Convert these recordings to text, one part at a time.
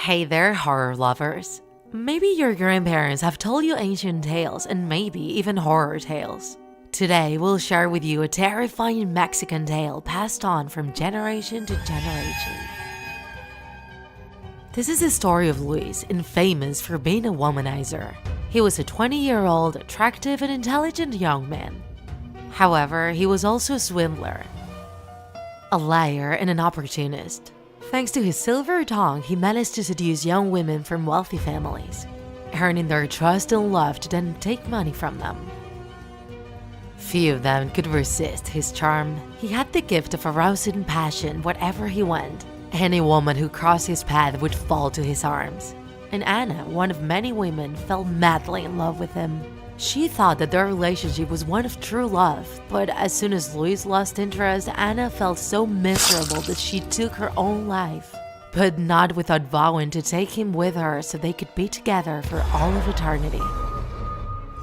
Hey there, horror lovers. Maybe your grandparents have told you ancient tales and maybe even horror tales. Today, we'll share with you a terrifying Mexican tale passed on from generation to generation. This is the story of Luis, infamous for being a womanizer. He was a 20-year-old, attractive and intelligent young man. However, he was also a swindler, a liar and an opportunist. Thanks to his silver tongue, he managed to seduce young women from wealthy families, earning their trust and love to then take money from them. Few of them could resist his charm. He had the gift of arousing passion wherever he went. Any woman who crossed his path would fall to his arms. And Anna, one of many women, fell madly in love with him. She thought that their relationship was one of true love, but as soon as Luis lost interest, Anna felt so miserable that she took her own life. But not without vowing to take him with her so they could be together for all of eternity.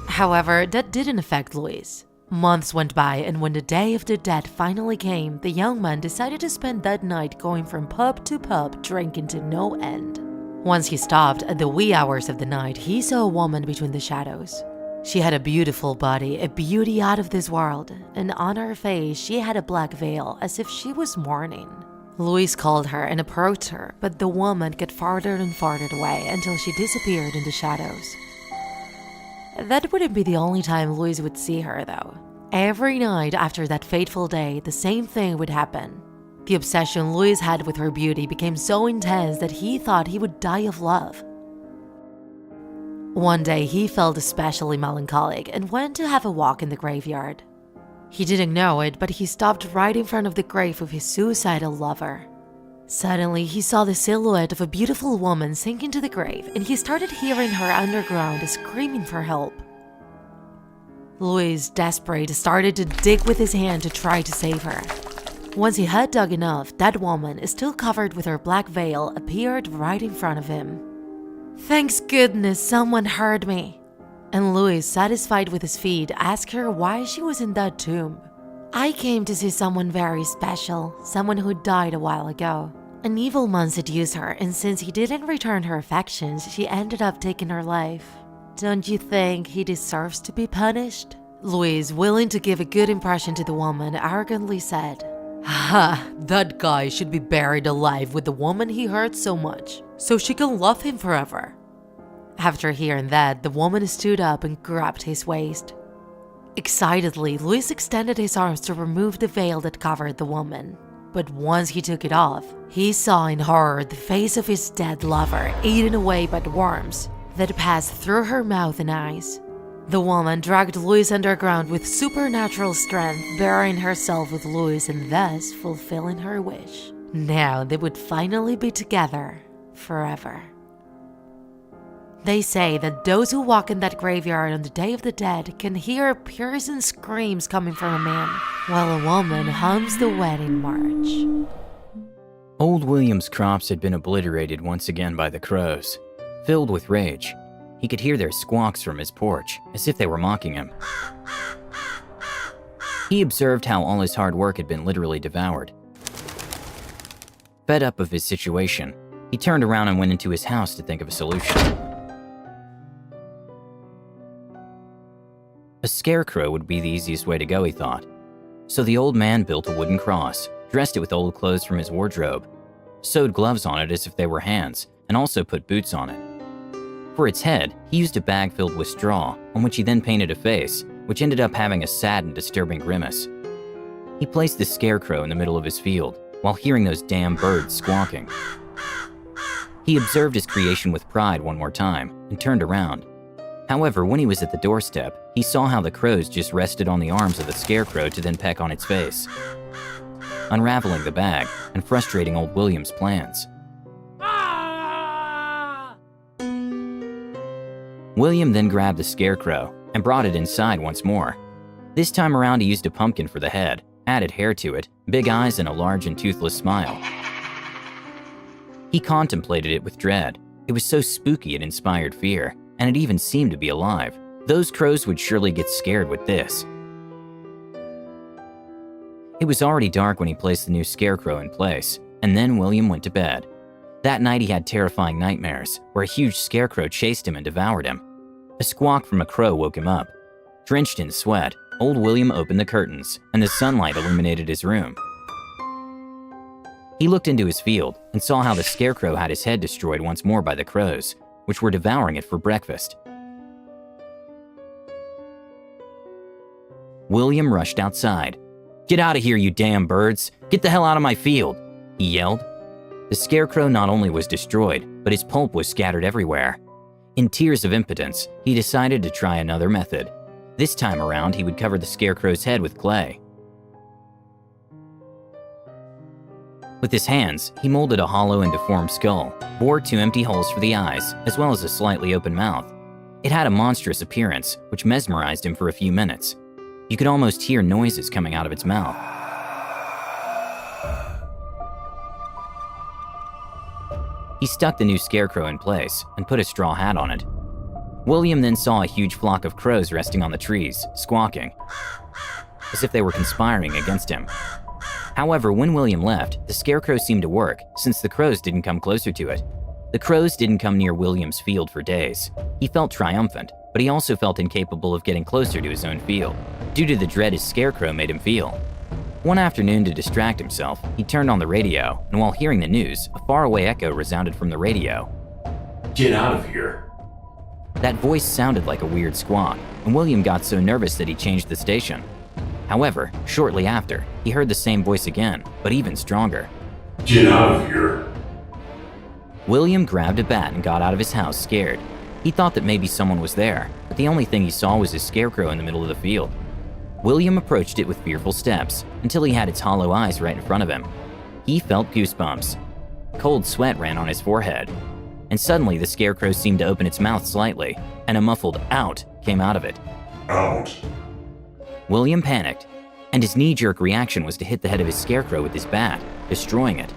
However, that didn't affect Luis. Months went by, and when the Day of the Dead finally came, the young man decided to spend that night going from pub to pub, drinking to no end. Once he stopped, at the wee hours of the night, he saw a woman between the shadows. She had a beautiful body, a beauty out of this world, and on her face she had a black veil as if she was mourning. Luis called her and approached her, but the woman got farther and farther away until she disappeared in the shadows. That wouldn't be the only time Luis would see her, though. Every night after that fateful day, the same thing would happen. The obsession Luis had with her beauty became so intense that he thought he would die of love. One day, he felt especially melancholic and went to have a walk in the graveyard. He didn't know it, but he stopped right in front of the grave of his suicidal lover. Suddenly, he saw the silhouette of a beautiful woman sink into the grave, and he started hearing her underground screaming for help. Luis, desperate, started to dig with his hand to try to save her. Once he had dug enough, that woman, still covered with her black veil, appeared right in front of him. "Thanks goodness someone heard me." And Luis, satisfied with his feat, asked her why she was in that tomb. "I came to see someone very special, someone who died a while ago. An evil man seduced her, and since he didn't return her affections, she ended up taking her life. Don't you think he deserves to be punished?" Luis, willing to give a good impression to the woman, arrogantly said, "Ha, that guy should be buried alive with the woman he hurt so much, so she can love him forever." After hearing that, the woman stood up and grabbed his waist. Excitedly, Luis extended his arms to remove the veil that covered the woman. But once he took it off, he saw in horror the face of his dead lover, eaten away by the worms that passed through her mouth and eyes. The woman dragged Luis underground with supernatural strength, burying herself with Luis and thus fulfilling her wish. Now they would finally be together forever. They say that those who walk in that graveyard on the Day of the Dead can hear piercing screams coming from a man, while a woman hums the wedding march. Old William's crops had been obliterated once again by the crows. Filled with rage, he could hear their squawks from his porch, as if they were mocking him. He observed how all his hard work had been literally devoured. Fed up of his situation, he turned around and went into his house to think of a solution. A scarecrow would be the easiest way to go, he thought. So the old man built a wooden cross, dressed it with old clothes from his wardrobe, sewed gloves on it as if they were hands, and also put boots on it. For its head, he used a bag filled with straw, on which he then painted a face, which ended up having a sad and disturbing grimace. He placed the scarecrow in the middle of his field, while hearing those damn birds squawking. He observed his creation with pride one more time, and turned around. However, when he was at the doorstep, he saw how the crows just rested on the arms of the scarecrow to then peck on its face, unraveling the bag and frustrating old William's plans. William then grabbed the scarecrow and brought it inside once more. This time around, he used a pumpkin for the head, added hair to it, big eyes, and a large and toothless smile. He contemplated it with dread. It was so spooky it inspired fear, and it even seemed to be alive. Those crows would surely get scared with this. It was already dark when he placed the new scarecrow in place, and then William went to bed. That night he had terrifying nightmares, where a huge scarecrow chased him and devoured him. A squawk from a crow woke him up. Drenched in sweat, old William opened the curtains, and the sunlight illuminated his room. He looked into his field and saw how the scarecrow had his head destroyed once more by the crows, which were devouring it for breakfast. William rushed outside. "Get out of here, you damn birds! Get the hell out of my field!" he yelled. The scarecrow not only was destroyed, but his pulp was scattered everywhere. In tears of impotence, he decided to try another method. This time around, he would cover the scarecrow's head with clay. With his hands, he molded a hollow and deformed skull, bored 2 empty holes for the eyes, as well as a slightly open mouth. It had a monstrous appearance, which mesmerized him for a few minutes. You could almost hear noises coming out of its mouth. He stuck the new scarecrow in place and put a straw hat on it. William then saw a huge flock of crows resting on the trees, squawking, as if they were conspiring against him. However, when William left, the scarecrow seemed to work, since the crows didn't come closer to it. The crows didn't come near William's field for days. He felt triumphant, but he also felt incapable of getting closer to his own field, due to the dread his scarecrow made him feel. One afternoon, to distract himself, he turned on the radio, and while hearing the news, a faraway echo resounded from the radio. "Get out of here." That voice sounded like a weird squawk, and William got so nervous that he changed the station. However, shortly after, he heard the same voice again, but even stronger. "Get out of here." William grabbed a bat and got out of his house scared. He thought that maybe someone was there, but the only thing he saw was his scarecrow in the middle of the field. William approached it with fearful steps until he had its hollow eyes right in front of him. He felt goosebumps. Cold sweat ran on his forehead. And suddenly the scarecrow seemed to open its mouth slightly, and a muffled "out" came out of it. "Out." William panicked, and his knee-jerk reaction was to hit the head of his scarecrow with his bat, destroying it.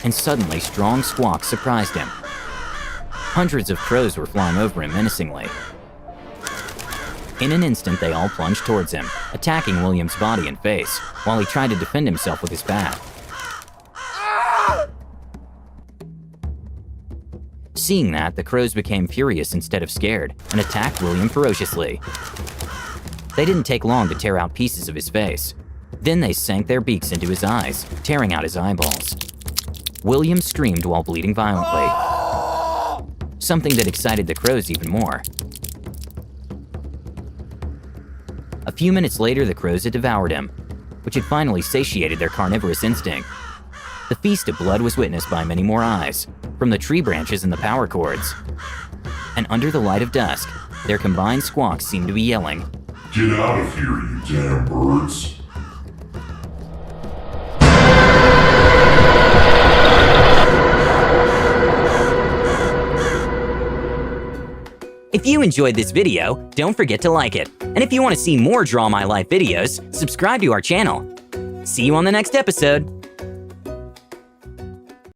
And suddenly, strong squawks surprised him. Hundreds of crows were flying over him menacingly. In an instant, they all plunged towards him, attacking William's body and face, while he tried to defend himself with his bat. Seeing that, the crows became furious instead of scared, and attacked William ferociously. They didn't take long to tear out pieces of his face. Then they sank their beaks into his eyes, tearing out his eyeballs. William screamed while bleeding violently, something that excited the crows even more. A few minutes later, the crows had devoured him, which had finally satiated their carnivorous instinct. The feast of blood was witnessed by many more eyes, from the tree branches and the power cords. And under the light of dusk, their combined squawks seemed to be yelling, "Get out of here, you damn birds." If you enjoyed this video, don't forget to like it. And if you want to see more Draw My Life videos, subscribe to our channel. See you on the next episode.